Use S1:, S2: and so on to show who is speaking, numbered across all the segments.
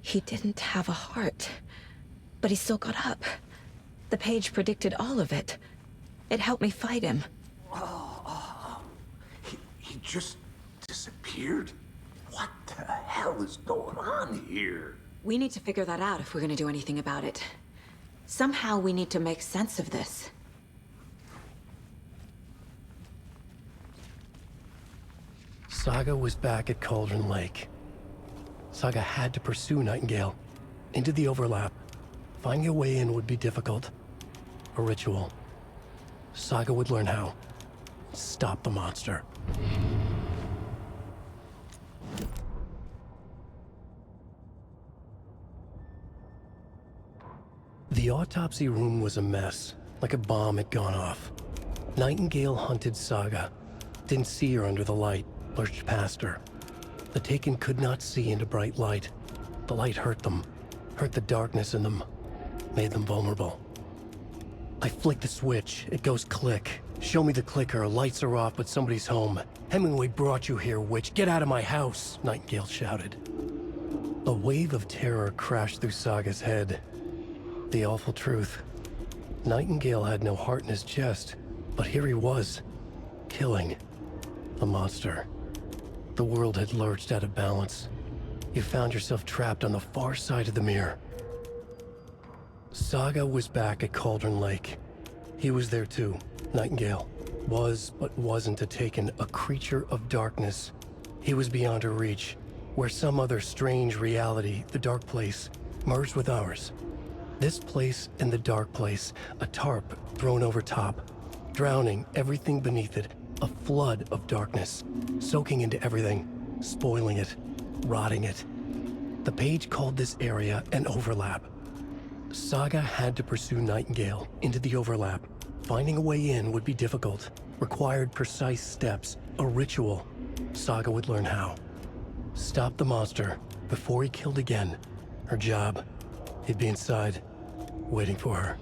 S1: He didn't have a heart, but he still got up. The page predicted all of it. It helped me fight him.
S2: He just disappeared? What the hell is going on here?
S1: We need to figure that out if we're gonna do anything about it. Somehow we need to make sense of this.
S3: Saga was back at Cauldron Lake. Saga had to pursue Nightingale into the overlap. Finding a way in would be difficult. A ritual. Saga would learn how. Stop the monster. The autopsy room was a mess, like a bomb had gone off. Nightingale hunted Saga. Didn't see her under the light, lurched past her. The Taken could not see into bright light. The light hurt them, hurt the darkness in them, made them vulnerable. I flick the switch, it goes click. Show me the clicker, lights are off, but somebody's home. Hemingway brought you here, witch. Get out of my house, Nightingale shouted. A wave of terror crashed through Saga's head. The awful truth. Nightingale had no heart in his chest, but here he was, killing a monster. The world had lurched out of balance. You found yourself trapped on the far side of the mirror. Saga was back at Cauldron Lake. He was there too, Nightingale. Was, but wasn't a Taken, a creature of darkness. He was beyond her reach, where some other strange reality, the dark place, merged with ours. This place and the dark place, a tarp thrown over top, drowning everything beneath it, a flood of darkness, soaking into everything, spoiling it, rotting it. The page called this area an overlap. Saga had to pursue Nightingale into the overlap. Finding a way in would be difficult, required precise steps, a ritual. Saga would learn how. Stop the monster before he killed again. Her job. He'd be inside, waiting for her.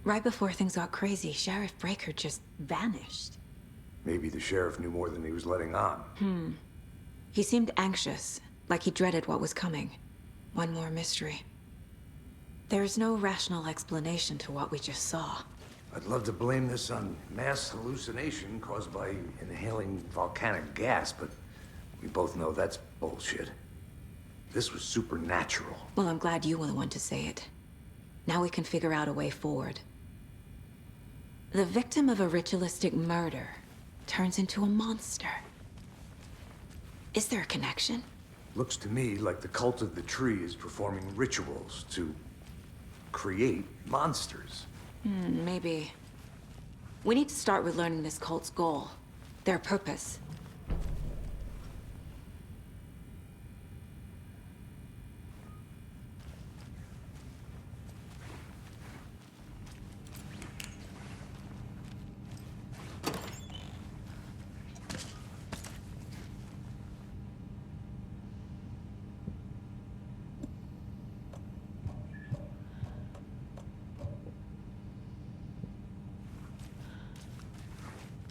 S1: Right before things got crazy, Sheriff Breaker just vanished.
S2: Maybe the sheriff knew more than he was letting on.
S1: He seemed anxious, like he dreaded what was coming. One more mystery. There's no rational explanation to what we just saw.
S2: I'd love to blame this on mass hallucination caused by inhaling volcanic gas, but we both know that's bullshit. This was supernatural.
S1: Well, I'm glad you were the one to say it. Now we can figure out a way forward. The victim of a ritualistic murder turns into a monster. Is there a connection?
S2: Looks to me like the cult of the tree is performing rituals to create monsters.
S1: Maybe. We need to start with learning this cult's goal, their purpose.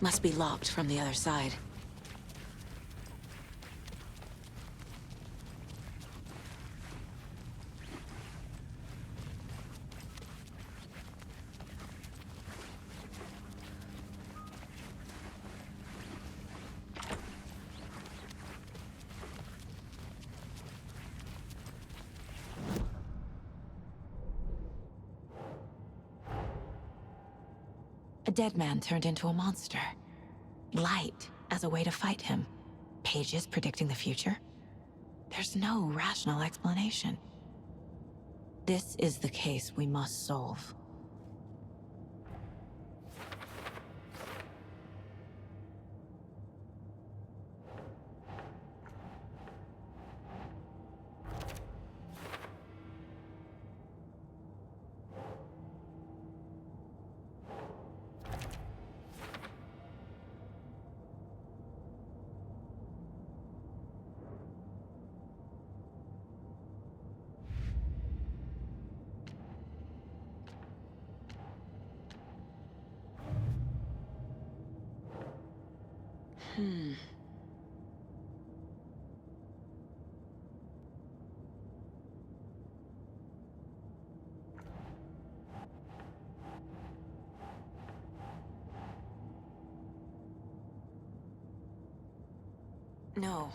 S1: Must be locked from the other side. A dead man turned into a monster. Light as a way to fight him. Pages predicting the future. There's no rational explanation. This is the case we must solve. No.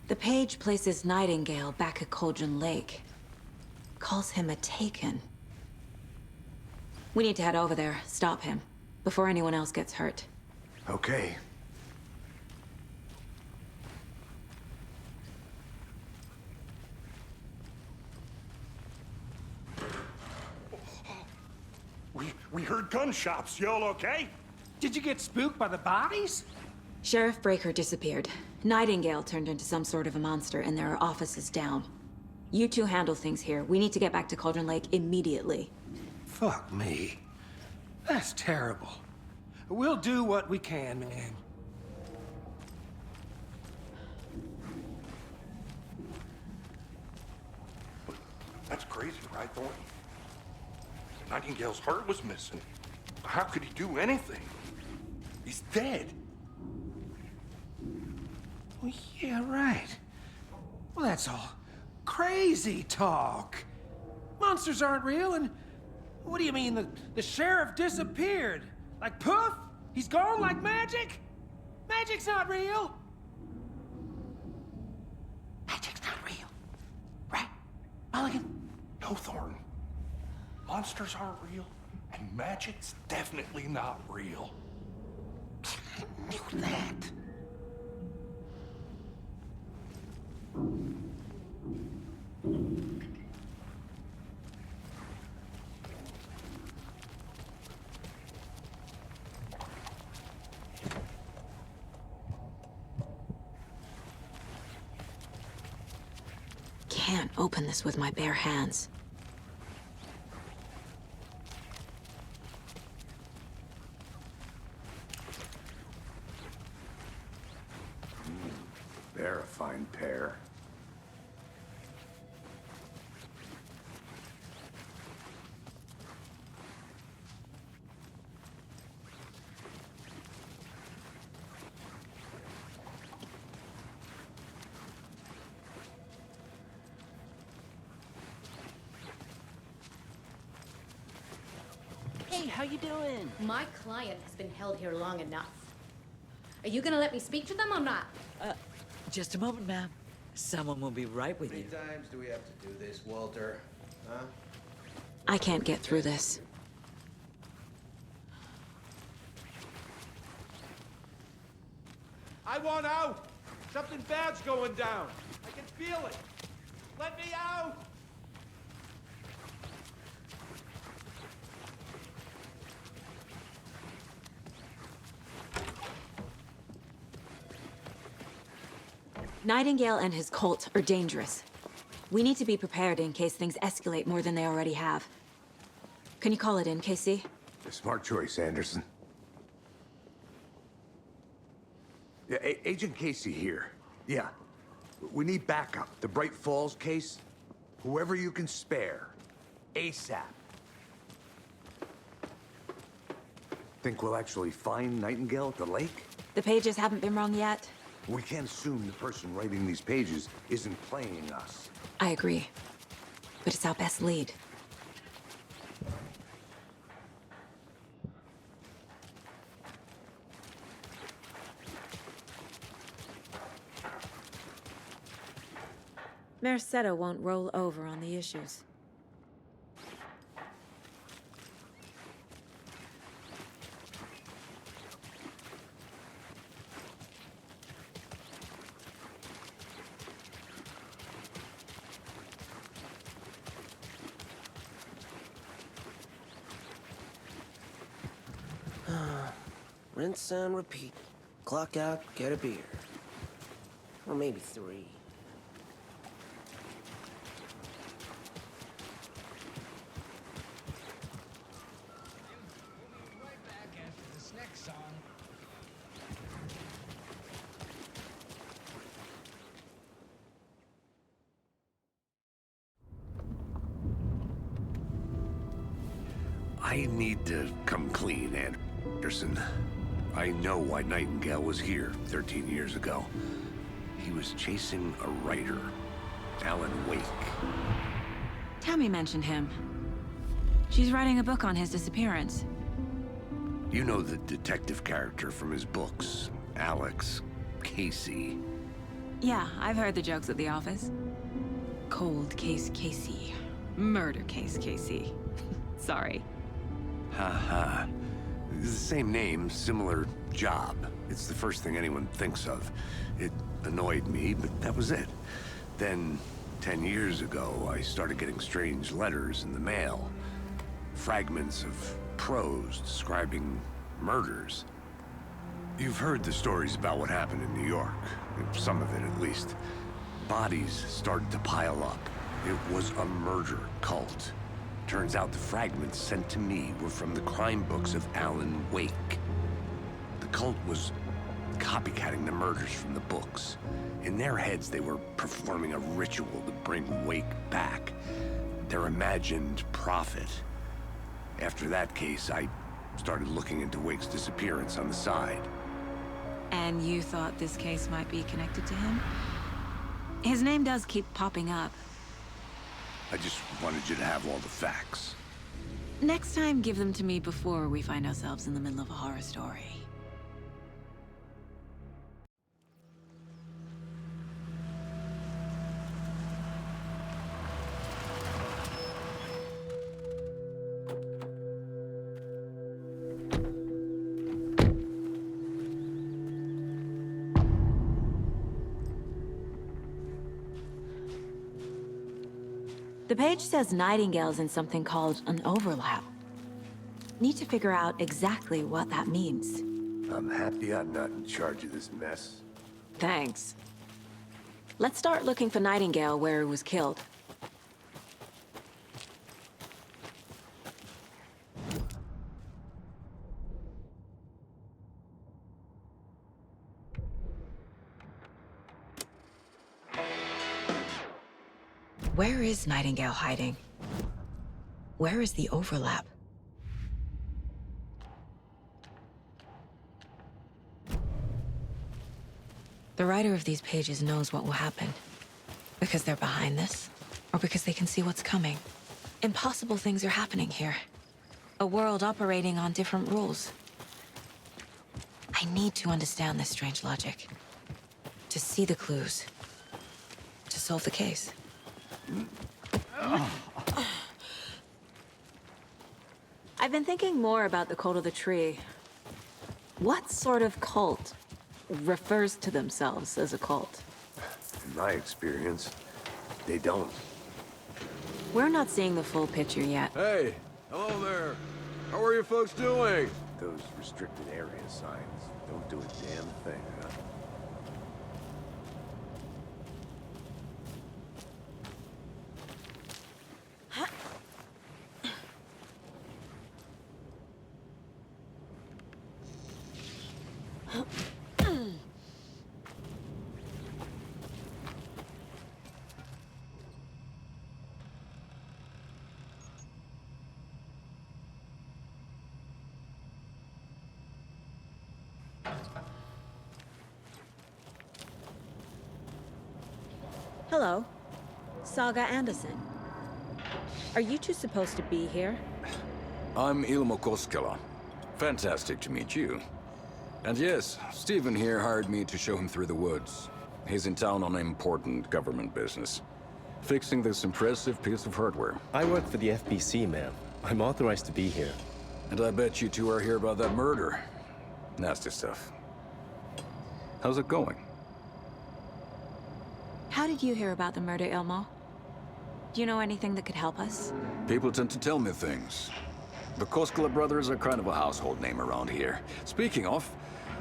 S1: The page places Nightingale back at Cauldron Lake. Calls him a Taken. We need to head over there, stop him, before anyone else gets hurt.
S2: Okay.
S4: We heard gunshots. Y'all okay?
S5: Did you get spooked by the bodies?
S1: Sheriff Breaker disappeared. Nightingale turned into some sort of a monster, and there are offices down. You two handle things here. We need to get back to Cauldron Lake immediately.
S5: Fuck me. That's terrible. We'll do what we can, man.
S4: That's crazy, right, Thornton? Nightingale's heart was missing. How could he do anything? He's dead.
S5: Well, yeah, right. Well, that's all crazy talk. Monsters aren't real, and what do you mean the sheriff disappeared? Like poof? He's gone like magic? Magic's not real. Magic's not real. Right, Mulligan?
S4: No, Thornton. Monsters aren't real, and magic's definitely not real.
S5: I knew that.
S1: Can't open this with my bare hands.
S2: They're a fine pair.
S6: Hey, how you doing?
S7: My client has been held here long enough. Are you gonna let me speak to them or not?
S6: Just a moment, ma'am. Someone will be right with
S8: How
S6: you.
S8: many times do we have to do this, Walter? Huh?
S1: I can't get through this.
S9: I want out! Something bad's going down. I can feel it. Let me out!
S1: Nightingale and his cult are dangerous. We need to be prepared in case things escalate more than they already have. Can you call it in, KC?
S2: A smart choice, Anderson. Yeah, Agent Casey here. Yeah. We need backup. The Bright Falls case, whoever you can spare. ASAP. Think we'll actually find Nightingale at the lake?
S1: The pages haven't been wrong yet.
S2: We can't assume the person writing these pages isn't playing us.
S1: I agree. But it's our best lead. Mercado won't roll over on the issues.
S8: Rinse and repeat. Clock out, get a beer. Or maybe 3.
S2: I need to come clean, Anderson. I know why Nightingale was here 13 years ago. He was chasing a writer, Alan Wake.
S1: Tammy mentioned him. She's writing a book on his disappearance.
S2: You know the detective character from his books, Alex Casey.
S1: Yeah, I've heard the jokes at the office. Cold case Casey. Murder case Casey. Sorry.
S2: Ha. It's the same name, similar job. It's the first thing anyone thinks of. It annoyed me, but that was it. Then, 10 years ago, I started getting strange letters in the mail. Fragments of prose describing murders. You've heard the stories about what happened in New York. Some of it, at least. Bodies started to pile up. It was a murder cult. Turns out the fragments sent to me were from the crime books of Alan Wake. The cult was copycatting the murders from the books. In their heads, they were performing a ritual to bring Wake back. Their imagined prophet. After that case, I started looking into Wake's disappearance on the side.
S1: And you thought this case might be connected to him? His name does keep popping up.
S2: I just wanted you to have all the facts.
S1: Next time, give them to me before we find ourselves in the middle of a horror story. The page says Nightingale's in something called an overlap. Need to figure out exactly what that means.
S2: I'm happy I'm not in charge of this mess.
S1: Thanks. Let's start looking for Nightingale where he was killed. Where is Nightingale hiding? Where is the overlap? The writer of these pages knows what will happen. Because they're behind this, or because they can see what's coming. Impossible things are happening here. A world operating on different rules. I need to understand this strange logic. To see the clues. To solve the case. I've been thinking more about the cult of the tree. What sort of cult refers to themselves as a cult?
S2: In my experience, they don't.
S1: We're not seeing the full picture yet.
S10: Hey, hello there. How are you folks doing?
S2: Those restricted area signs don't do a damn thing, huh?
S11: Hello. Saga Anderson. Are you two supposed to be here?
S12: I'm Ilmo Koskela. Fantastic to meet you. And yes, Stephen here hired me to show him through the woods. He's in town on important government business. Fixing this impressive piece of hardware.
S13: I work for the FBC, ma'am. I'm authorized to be here.
S12: And I bet you two are here about that murder. Nasty stuff. How's it going?
S1: How did you hear about the murder, Ilmo? Do you know anything that could help us?
S12: People tend to tell me things. The Koskela brothers are kind of a household name around here. Speaking of,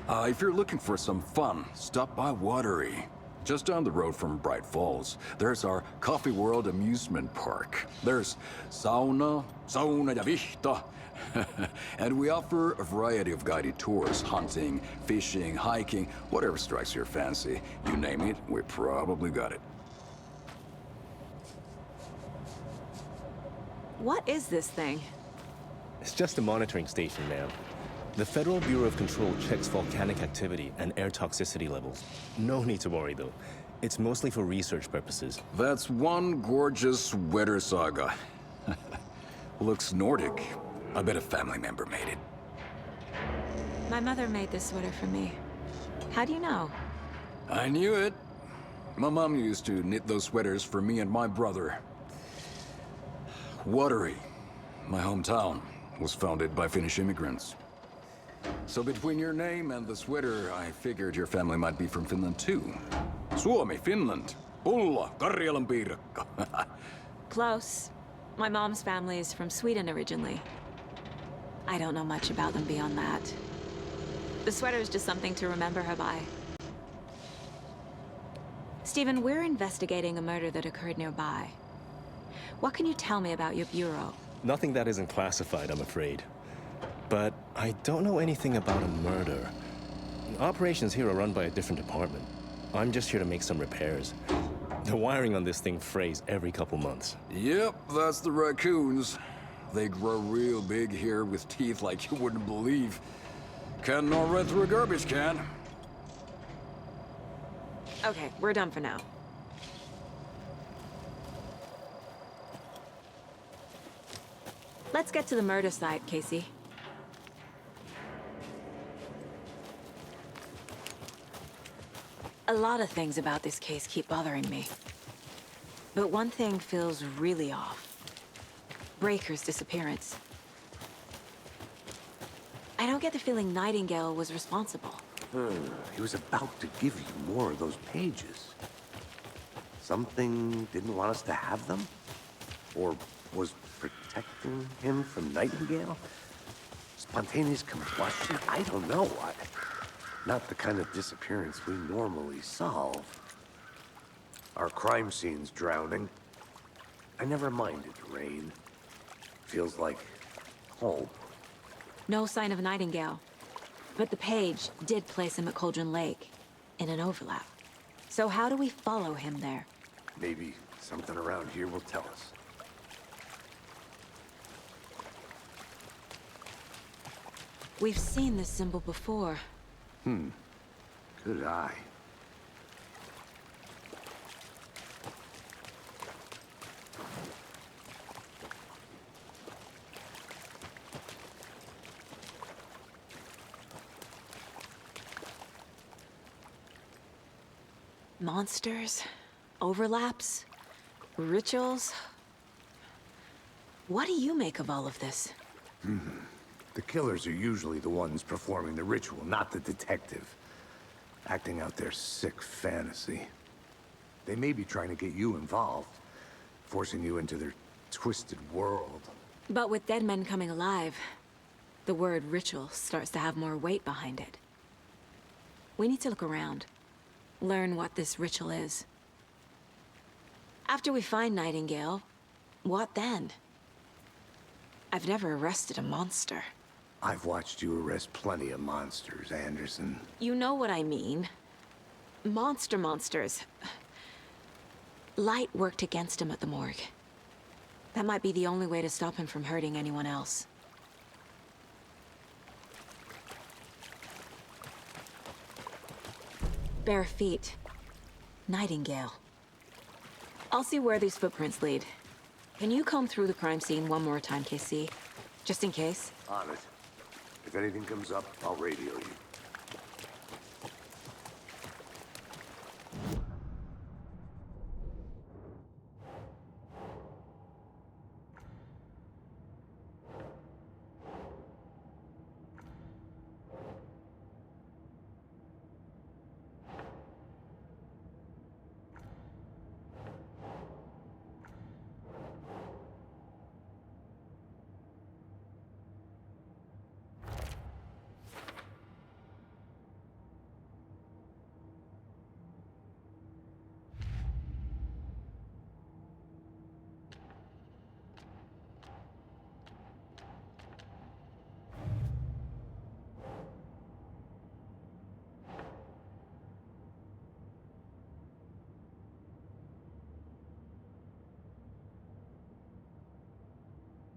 S12: if you're looking for some fun, stop by Watery. Just down the road from Bright Falls, there's our Coffee World amusement park. There's sauna ja vihta. And we offer a variety of guided tours, hunting, fishing, hiking, whatever strikes your fancy. You name it, we probably got it.
S11: What is this thing?
S13: It's just a monitoring station, ma'am. The Federal Bureau of Control checks volcanic activity and air toxicity levels. No need to worry, though. It's mostly for research purposes.
S12: That's one gorgeous sweater saga. Looks Nordic. I bet a family member made it.
S1: My mother made this sweater for me. How do you know?
S12: I knew it. My mom used to knit those sweaters for me and my brother. Watery, my hometown, was founded by Finnish immigrants. So between your name and the sweater, I figured your family might be from Finland too. Suomi, Finland. Pulla, Karjalan piirakka.
S1: Close. My mom's family is from Sweden originally. I don't know much about them beyond that. The sweater is just something to remember her by. Stephen, we're investigating a murder that occurred nearby. What can you tell me about your bureau?
S13: Nothing that isn't classified, I'm afraid. But I don't know anything about a murder. Operations here are run by a different department. I'm just here to make some repairs. The wiring on this thing frays every couple months.
S12: Yep, that's the raccoons. They grow real big here with teeth like you wouldn't believe. Can't know right through a garbage can.
S1: Okay, we're done for now. Let's get to the murder site, Casey. A lot of things about this case keep bothering me. But one thing feels really off. Breaker's disappearance. I don't get the feeling Nightingale was responsible.
S2: He was about to give you more of those pages. Something didn't want us to have them? Or was protecting him from Nightingale? Spontaneous combustion? I don't know. Not the kind of disappearance we normally solve. Our crime scene's drowning. I never minded rain. Feels like home.
S1: No sign of Nightingale. But the page did place him at Cauldron Lake, in an overlap. So how do we follow him there?
S2: Maybe something around here will tell us.
S1: We've seen this symbol before.
S2: Good eye.
S1: Monsters, overlaps, rituals. What do you make of all of this?
S2: The killers are usually the ones performing the ritual, not the detective. Acting out their sick fantasy. They may be trying to get you involved, forcing you into their twisted world.
S1: But with dead men coming alive, the word ritual starts to have more weight behind it. We need to look around, learn what this ritual is. After we find Nightingale, what then? I've never arrested a monster.
S2: I've watched you arrest plenty of monsters, Anderson.
S1: You know what I mean. Monsters. Light worked against him at the morgue. That might be the only way to stop him from hurting anyone else. Bare feet. Nightingale.
S11: I'll see where these footprints lead. Can you comb through the crime scene one more time, KC? Just in case?
S2: On it. If anything comes up, I'll radio you.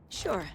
S11: Sure.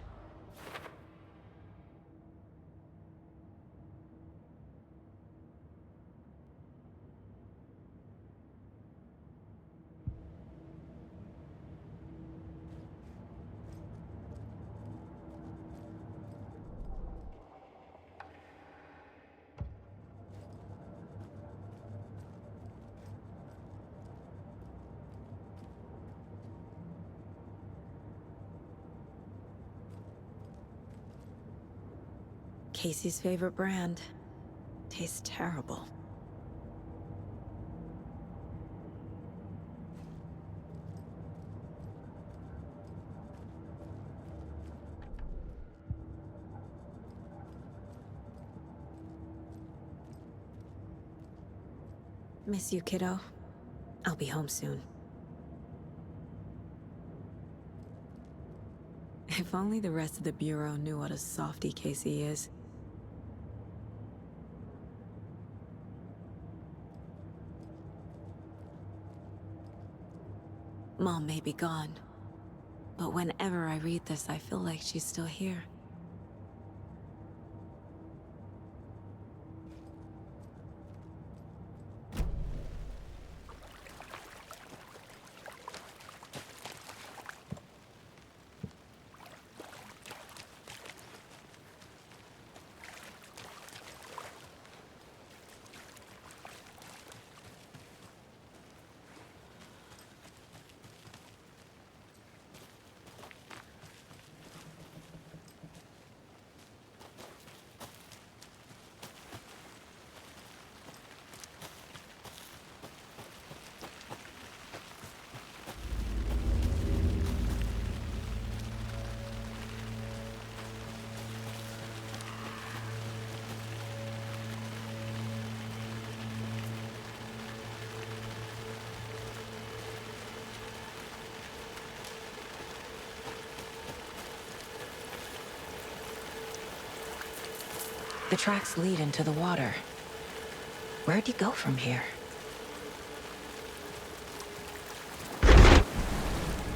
S11: Casey's favorite brand. Tastes terrible. Miss you, kiddo. I'll be home soon. If only the rest of the Bureau knew what a softie Casey is. Mom may be gone, but whenever I read this, I feel like she's still here. The tracks lead into the water. Where'd he go from here?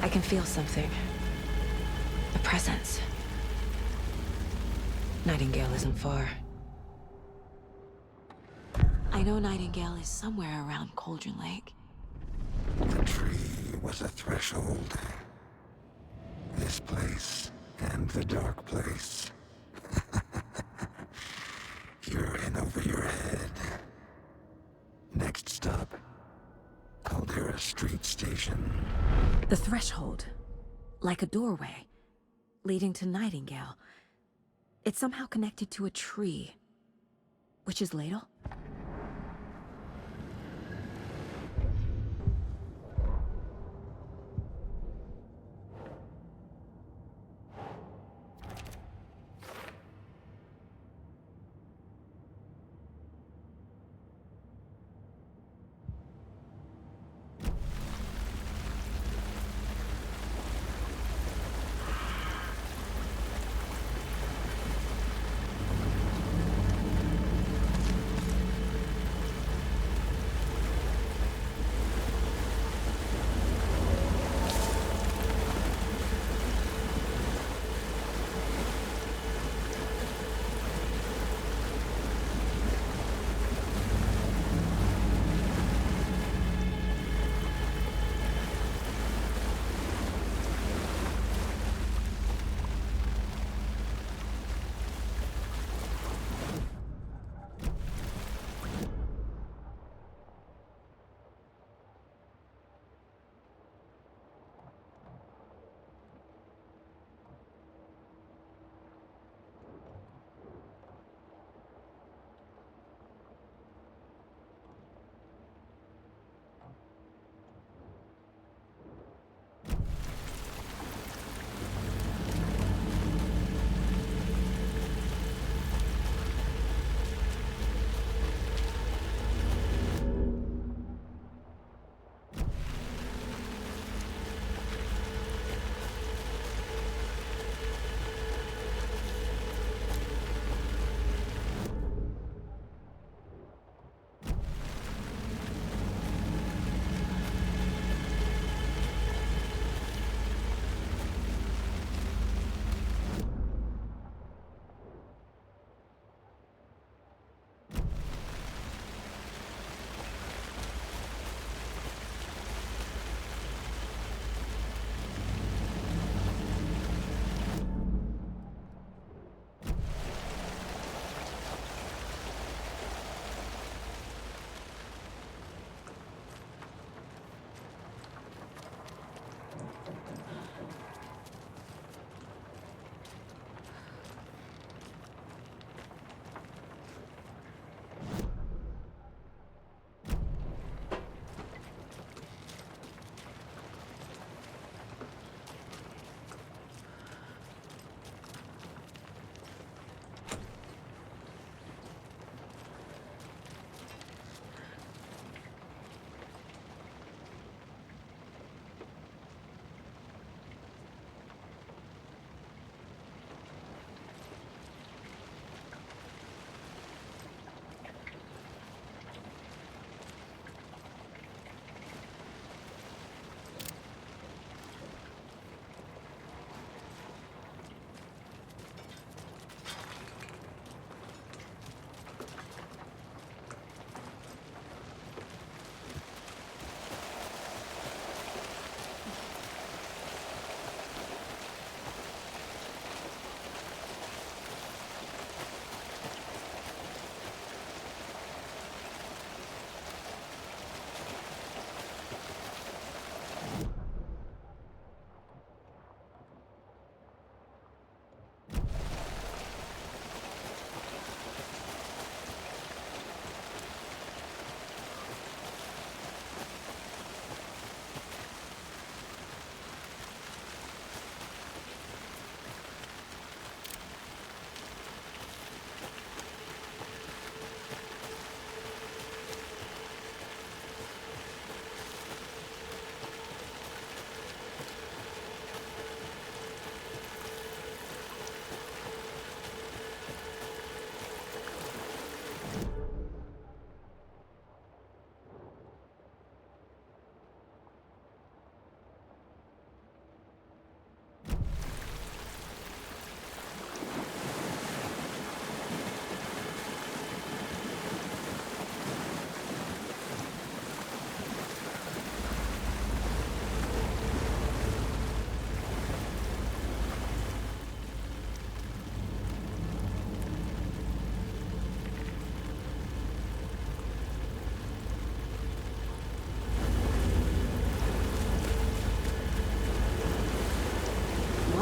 S11: I can feel something. A presence. Nightingale isn't far. I know Nightingale is somewhere around Cauldron Lake.
S14: The tree was a threshold. This place and the dark place. You're in over your head. Next stop, Caldera Street Station.
S11: The threshold. Like a doorway. Leading to Nightingale. It's somehow connected to a tree. Witch's Ladle?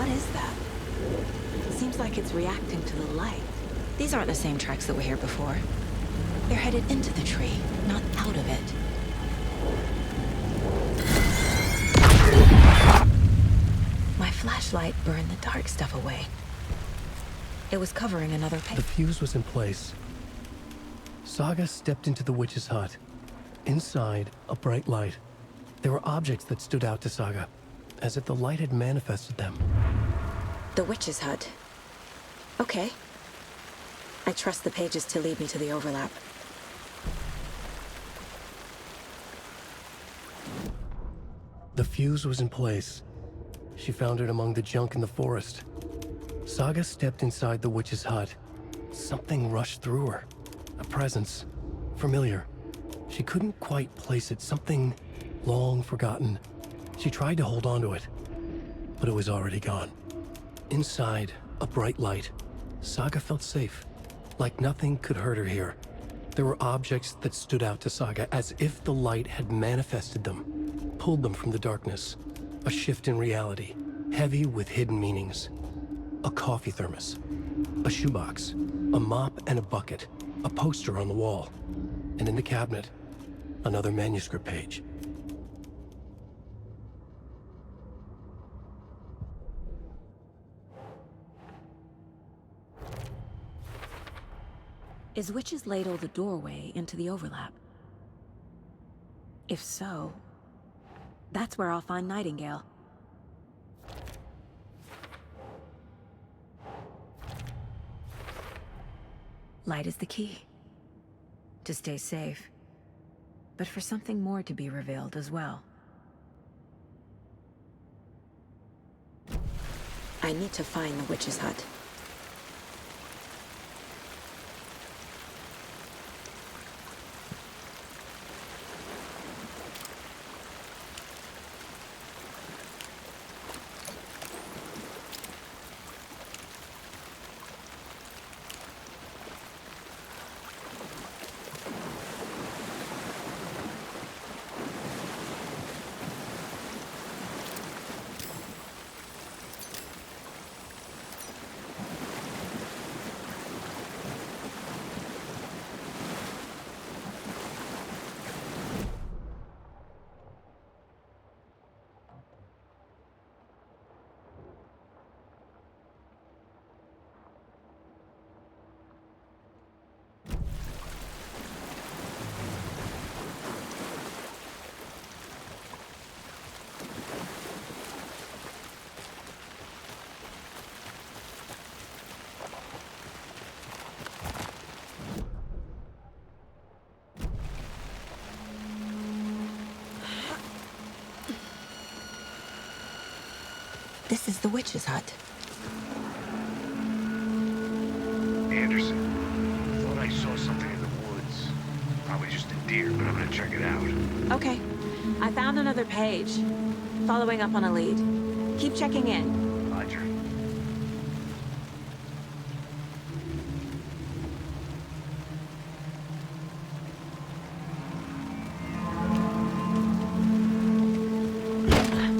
S1: What is that? Seems like it's reacting to the light. These aren't the same tracks that were here before. They're headed into the tree, not out of it. My flashlight burned the dark stuff away. It was covering another page.
S3: The fuse was in place. Saga stepped into the witch's hut. Inside, a bright light. There were objects that stood out to Saga, as if the light had manifested them.
S1: The witch's hut. Okay. I trust the pages to lead me to the overlap.
S3: The fuse was in place. She found it among the junk in the forest. Saga stepped inside the witch's hut. Something rushed through her. A presence. Familiar. She couldn't quite place it. Something long forgotten. She tried to hold on to it, but it was already gone. Inside, a bright light. Saga felt safe, like nothing could hurt her here. There were objects that stood out to Saga as if the light had manifested them, pulled them from the darkness. A shift in reality, heavy with hidden meanings. A coffee thermos, a shoebox, a mop and a bucket, a poster on the wall, and in the cabinet, another manuscript page.
S11: Is Witch's Ladle the doorway into the overlap? If so, that's where I'll find Nightingale. Light is the key. To stay safe, but for something more to be revealed as well.
S1: I need to find the witch's hut. This is the witch's hut.
S2: Anderson, thought I saw something in the woods. Probably just a deer, but I'm gonna check it out.
S1: Okay. I found another page. Following up on a lead. Keep checking in.
S2: Roger.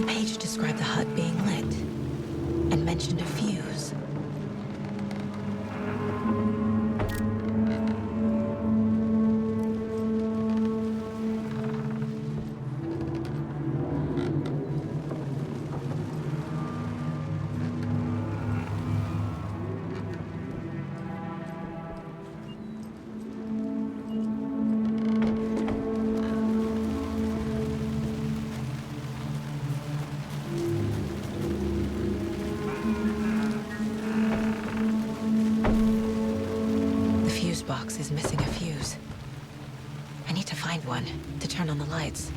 S1: Page described the hut being lit and mentioned a fuse. Box is missing a fuse. I need to find one to turn on the lights.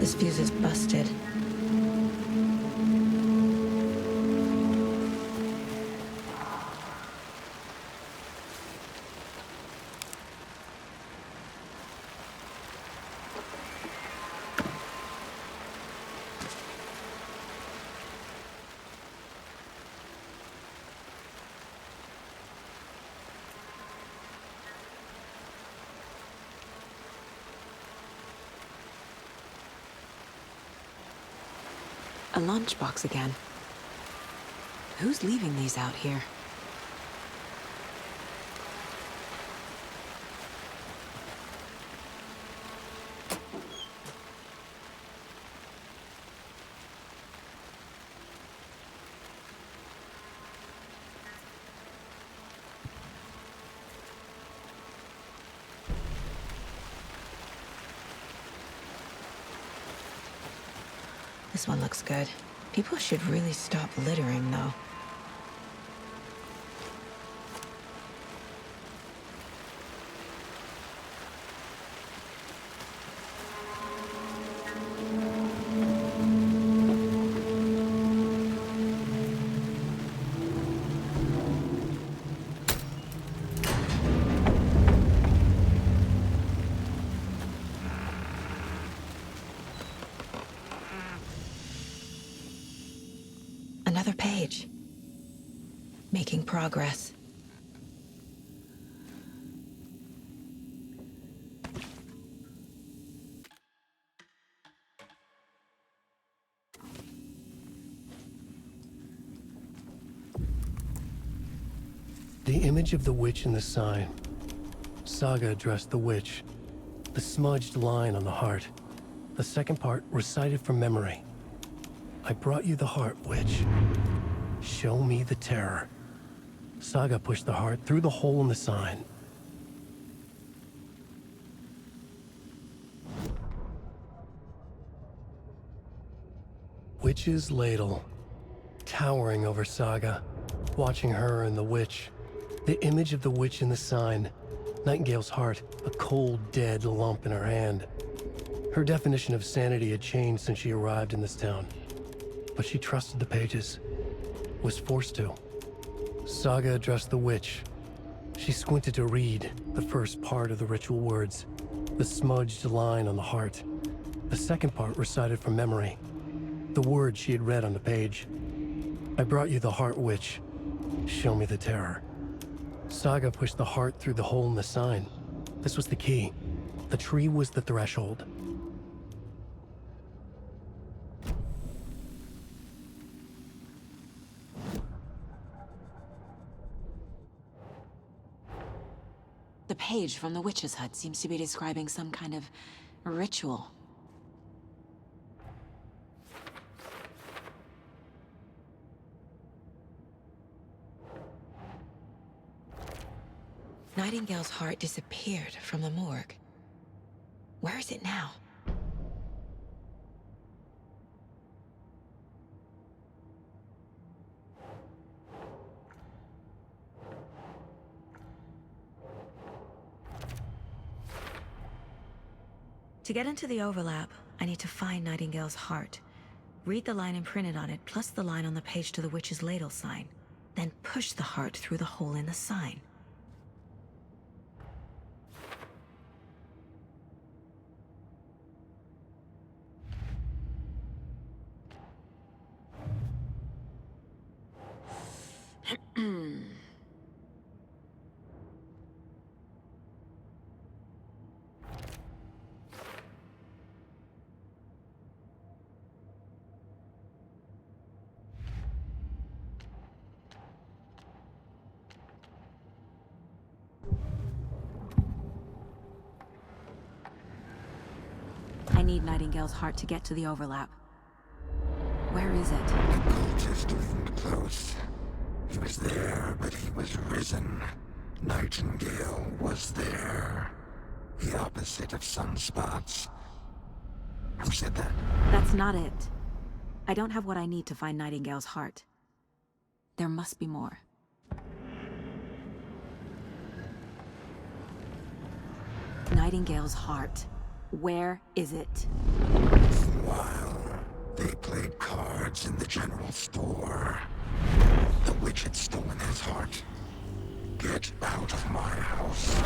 S1: This fuse is busted. A lunchbox again. Who's leaving these out here? This one looks good. People should really stop littering, though. Another page. Making progress.
S3: The image of the witch in the sign. Saga addressed the witch. The smudged line on the heart. The second part recited from memory. I brought you the heart, witch. Show me the terror. Saga pushed the heart through the hole in the sign. Witch's ladle. Towering over Saga. Watching her and the witch. The image of the witch in the sign. Nightingale's heart, a cold, dead lump in her hand. Her definition of sanity had changed since she arrived in this town. But she trusted the pages. Was forced to. Saga addressed the witch. She squinted to read the first part of the ritual words. The smudged line on the heart. The second part recited from memory. The words she had read on the page. I brought you the heart, witch. Show me the terror. Saga pushed the heart through the hole in the sign. This was the key. The tree was the threshold.
S1: The page from the witch's hut seems to be describing some kind of ritual. Nightingale's heart disappeared from the morgue. Where is it now?
S11: To get into the overlap, I need to find Nightingale's heart. Read the line imprinted on it, plus the line on the page to the witch's ladle sign. Then push the heart through the hole in the sign. I need Nightingale's heart to get to the overlap. Where is it?
S14: The cultist leaned close. He was there, but he was risen. Nightingale was there. The opposite of sunspots. Who said that?
S11: That's not it. I don't have what I need to find Nightingale's heart. There must be more. Nightingale's heart. Where is it?
S14: It's Meanwhile, they played cards in the general store. The witch had stolen his heart. Get out of my house.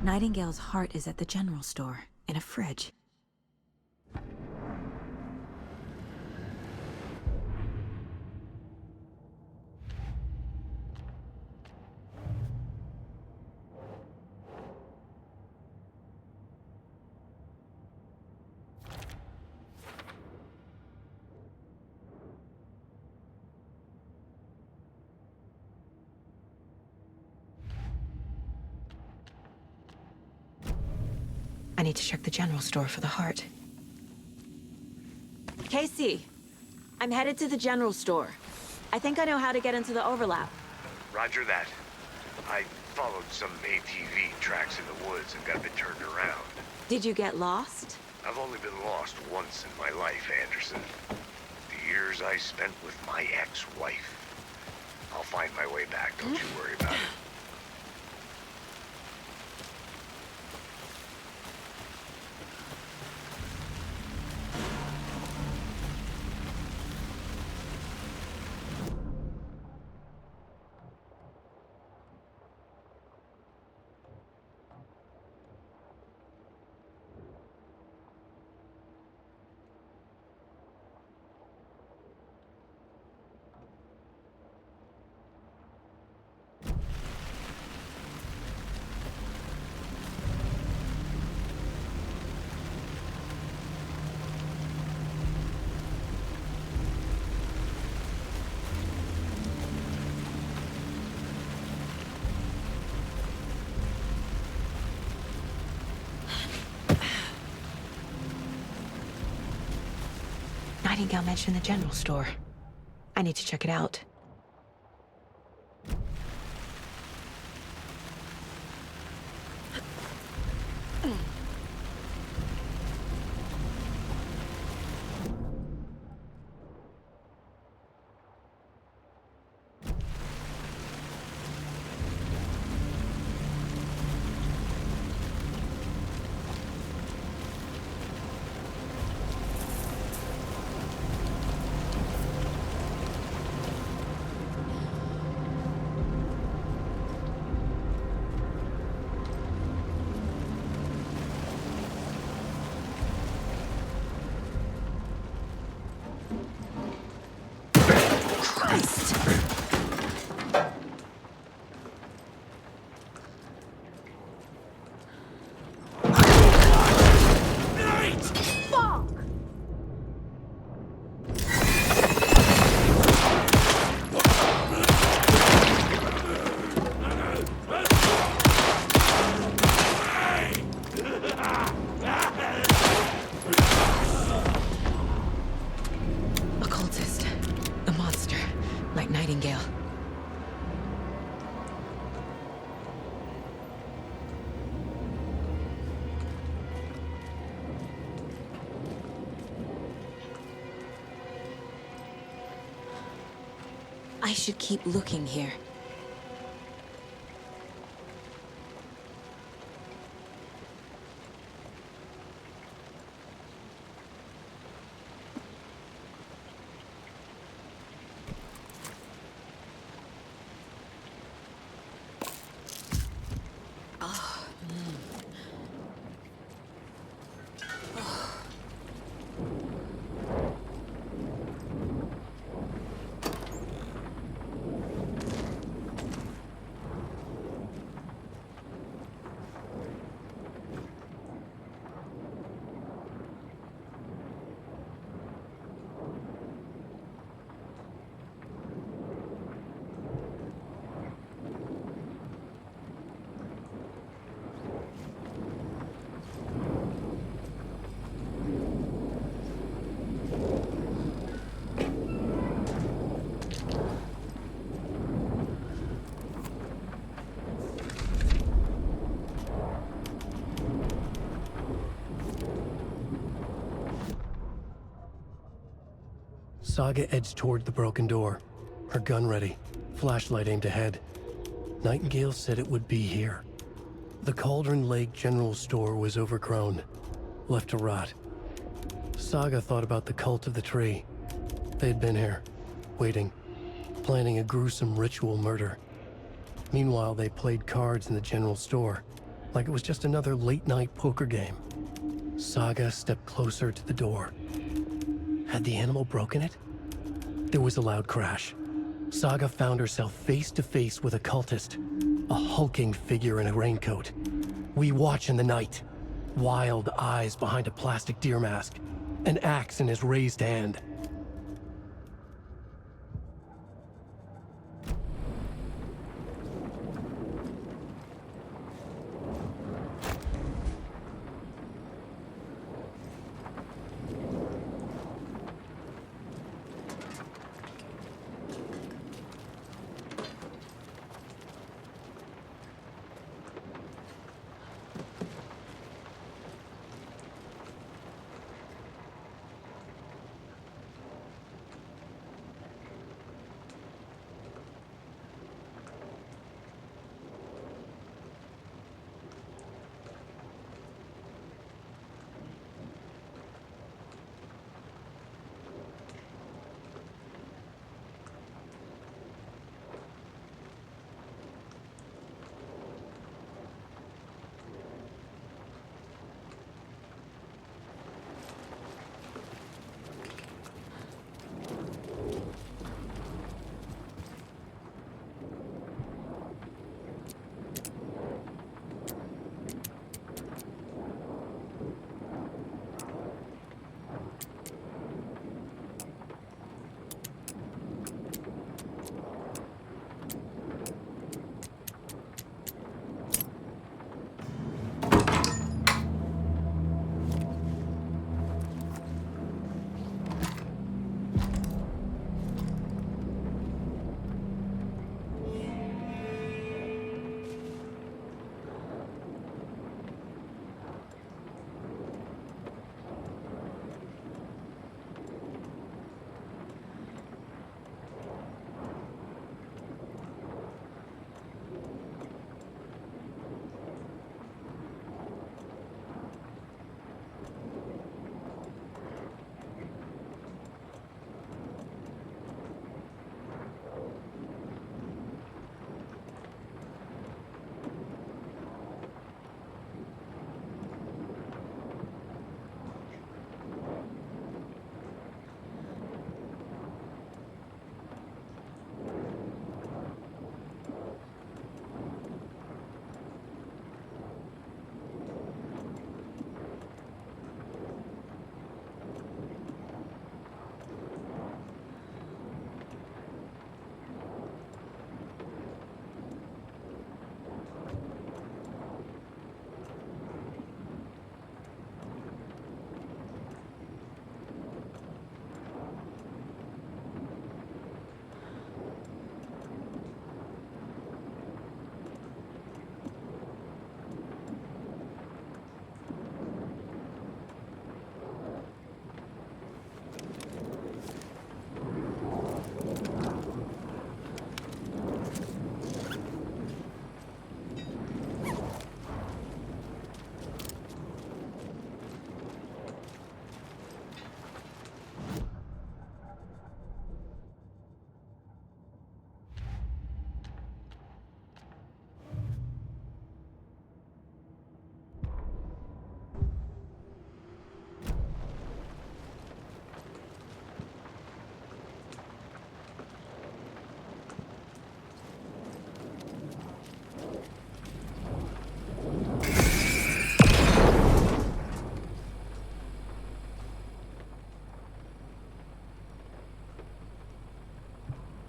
S11: Nightingale's heart is at the general store, in a fridge. I need to check the general store for the heart. Casey, I'm headed to the general store. I think I know how to get into the overlap.
S2: Roger that. I followed some ATV tracks in the woods and got a bit turned around.
S11: Did you get lost?
S2: I've only been lost once in my life, Anderson. The years I spent with my ex-wife. I'll find my way back, don't you worry about it.
S11: Nightingale mentioned the general store. I need to check it out. I should keep looking here.
S3: Saga edged toward the broken door, her gun ready, flashlight aimed ahead. Nightingale said it would be here. The Cauldron Lake General Store was overgrown, left to rot. Saga thought about the cult of the tree. They'd been here, waiting, planning a gruesome ritual murder. Meanwhile, they played cards in the general store, like it was just another late-night poker game. Saga stepped closer to the door. Had the animal broken it? There was a loud crash. Saga found herself face to face with a cultist, a hulking figure in a raincoat. We watch in the night, wild eyes behind a plastic deer mask, an axe in his raised hand.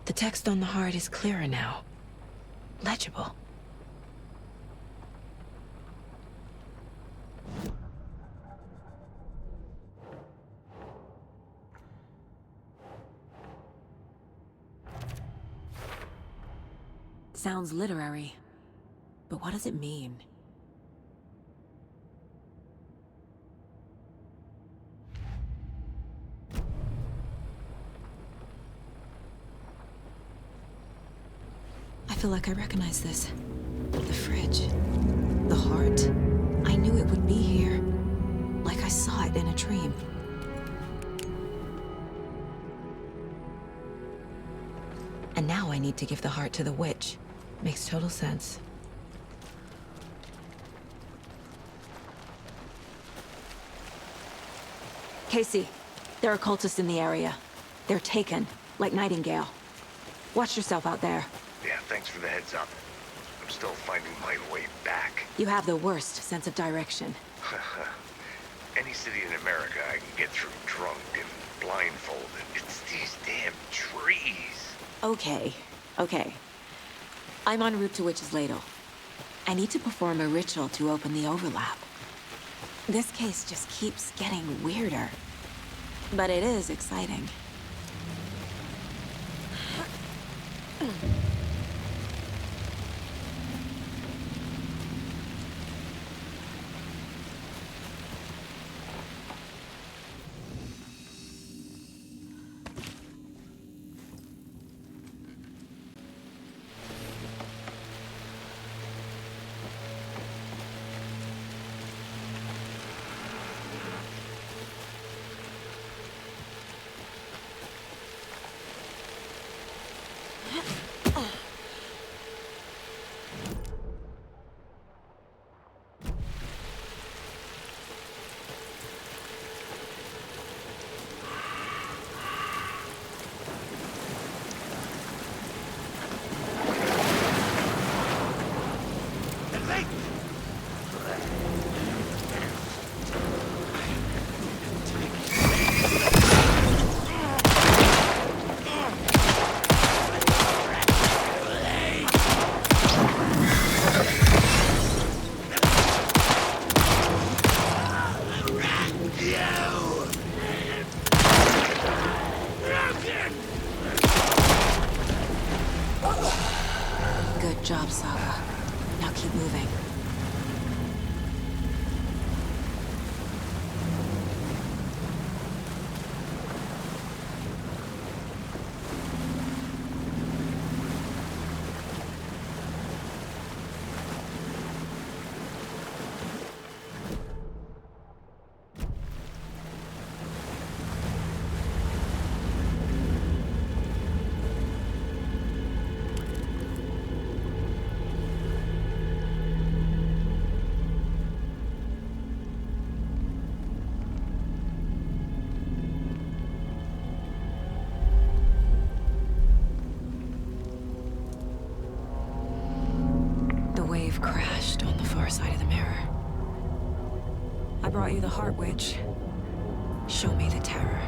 S1: The text on the heart is clearer now. Legible. Sounds literary, but what does it mean? I feel like I recognize this. The fridge. The heart. I knew it would be here. Like I saw it in a dream. I need to give the heart to the witch. Makes total sense.
S11: Casey, there are cultists in the area. They're taken, like Nightingale. Watch yourself out there.
S2: Yeah, thanks for the heads up. I'm still finding my way back.
S11: You have the worst sense of direction.
S2: Any city in America I can get through drunk and blindfolded. It's these damn trees.
S11: Okay. I'm en route to Witch's Ladle. I need to perform a ritual to open the overlap. This case just keeps getting weirder. But it is exciting. Good job, Saga. Now keep moving. Crashed on the far side of the mirror. I brought you the Heart Witch. Show me the terror.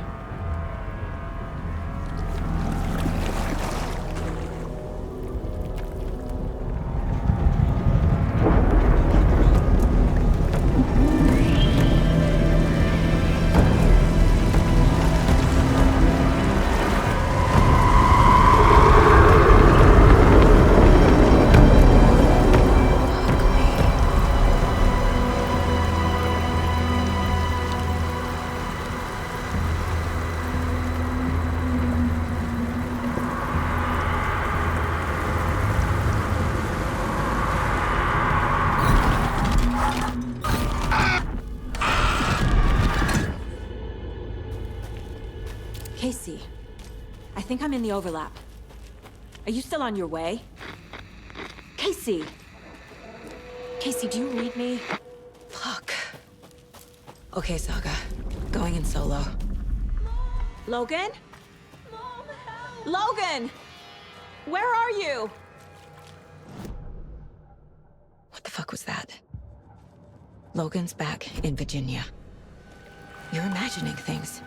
S11: Casey, I think I'm in the overlap. Are you still on your way? Casey! Casey, do you read me?
S1: Fuck. Okay, Saga. Going in solo.
S11: Logan? Mom, help! Logan! Where are you?
S1: What the fuck was that? Logan's back in Virginia. You're imagining things.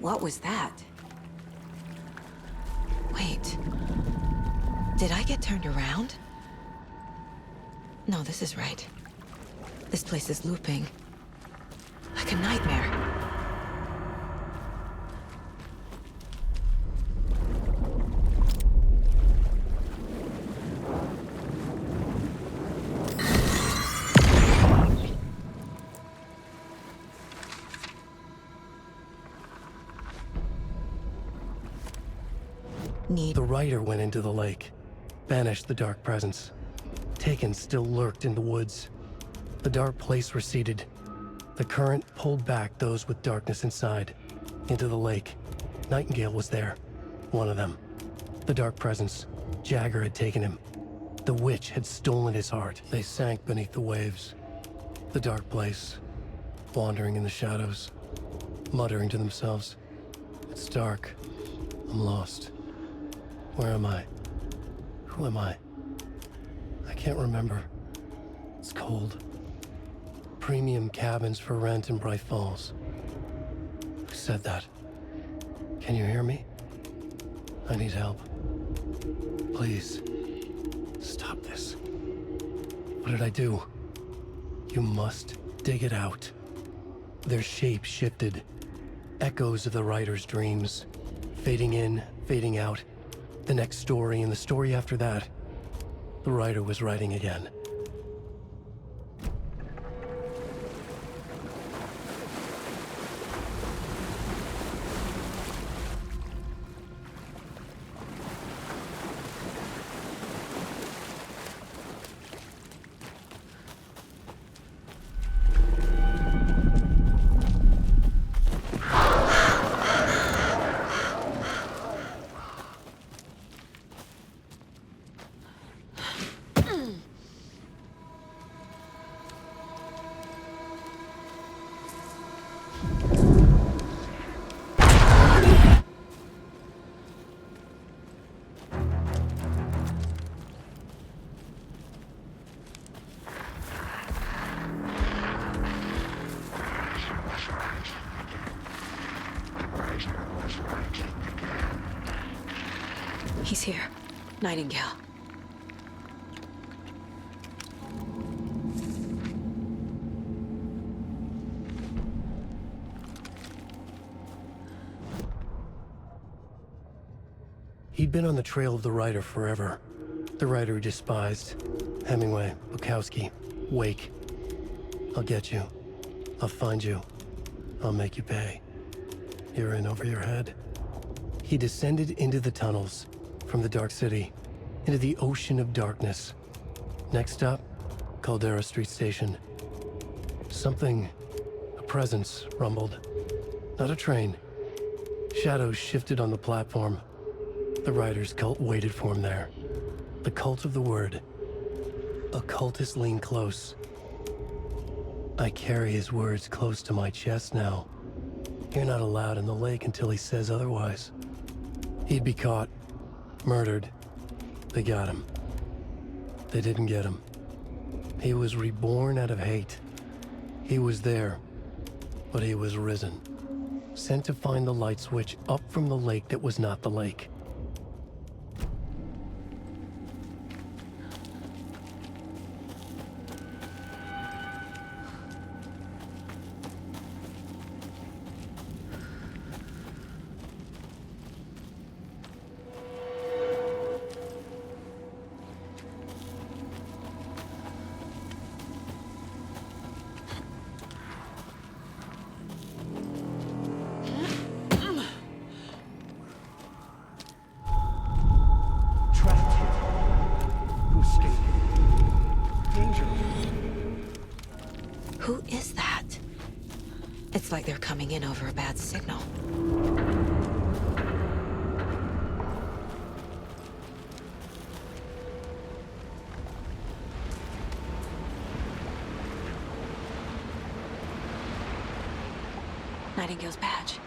S1: What was that? Wait. Did I get turned around? No, this is right. This place is looping. Like a nightmare.
S3: The rider went into the lake, banished the dark presence. Taken still lurked in the woods. The dark place receded. The current pulled back those with darkness inside, into the lake. Nightingale was there, one of them. The dark presence, Jagger had taken him. The witch had stolen his heart. They sank beneath the waves. The dark place, wandering in the shadows, muttering to themselves. It's dark. I'm lost. Where am I? Who am I? I can't remember. It's cold. Premium cabins for rent in Bright Falls. Who said that? Can you hear me? I need help. Please. Stop this. What did I do? You must dig it out. Their shape shifted. Echoes of the writer's dreams. Fading in, fading out. The next story and the story after that. The writer was writing again.
S1: He's here. Nightingale.
S3: He'd been on the trail of the writer forever. The writer he despised. Hemingway, Bukowski, Wake. I'll get you. I'll find you. I'll make you pay. You're in over your head. He descended into the tunnels, from the Dark City, into the ocean of darkness. Next stop, Caldera Street Station. Something, a presence, rumbled. Not a train. Shadows shifted on the platform. The writer's cult waited for him there. The cult of the word. Occultists lean close. I carry his words close to my chest now. You're not allowed in the lake until he says otherwise. He'd be caught, murdered. They got him. They didn't get him. He was reborn out of hate. He was there, but he was risen. Sent to find the light switch up from the lake that was not the lake.
S1: Who is that? It's like they're coming in over a bad signal. Nightingale's badge.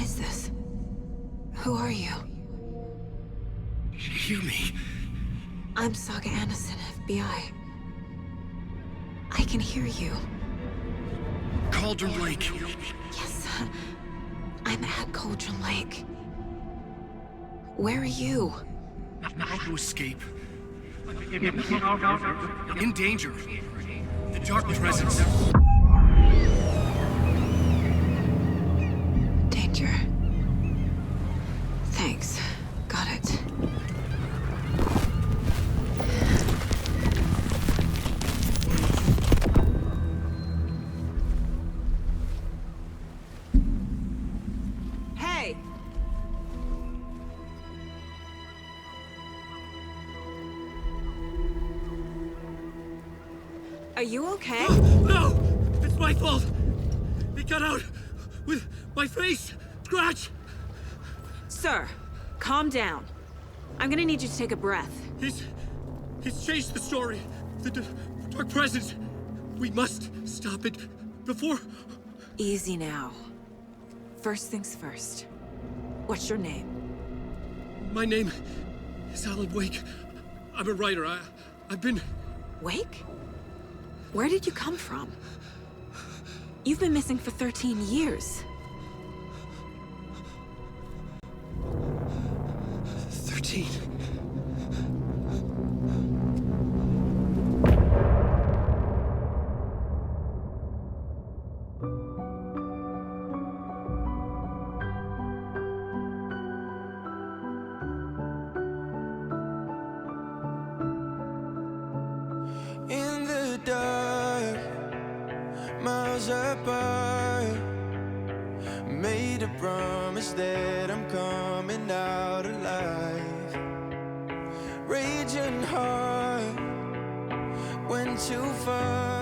S1: is this? Who are you?
S3: Hear me.
S1: I'm Saga Anderson, FBI. I can hear you.
S3: Cauldron Lake.
S1: Yes, I'm at Cauldron Lake. Where are you?
S3: How to escape. In danger. The dark presence.
S1: Danger. Thanks. Got it.
S11: Hey! Are you okay?
S3: No! It's my fault! It got out with my face! Scratch!
S11: Sir, calm down. I'm gonna need you to take a breath.
S3: He's changed the story. The dark presence. We must stop it before...
S11: Easy now. First things first. What's your name?
S3: My name is Alan Wake. I'm a writer. I've been...
S11: Wake? Where did you come from? You've been missing for 13 years.
S3: 13.
S15: In the dark, miles apart, made a promise that I'm coming out alive. Raging heart went too far.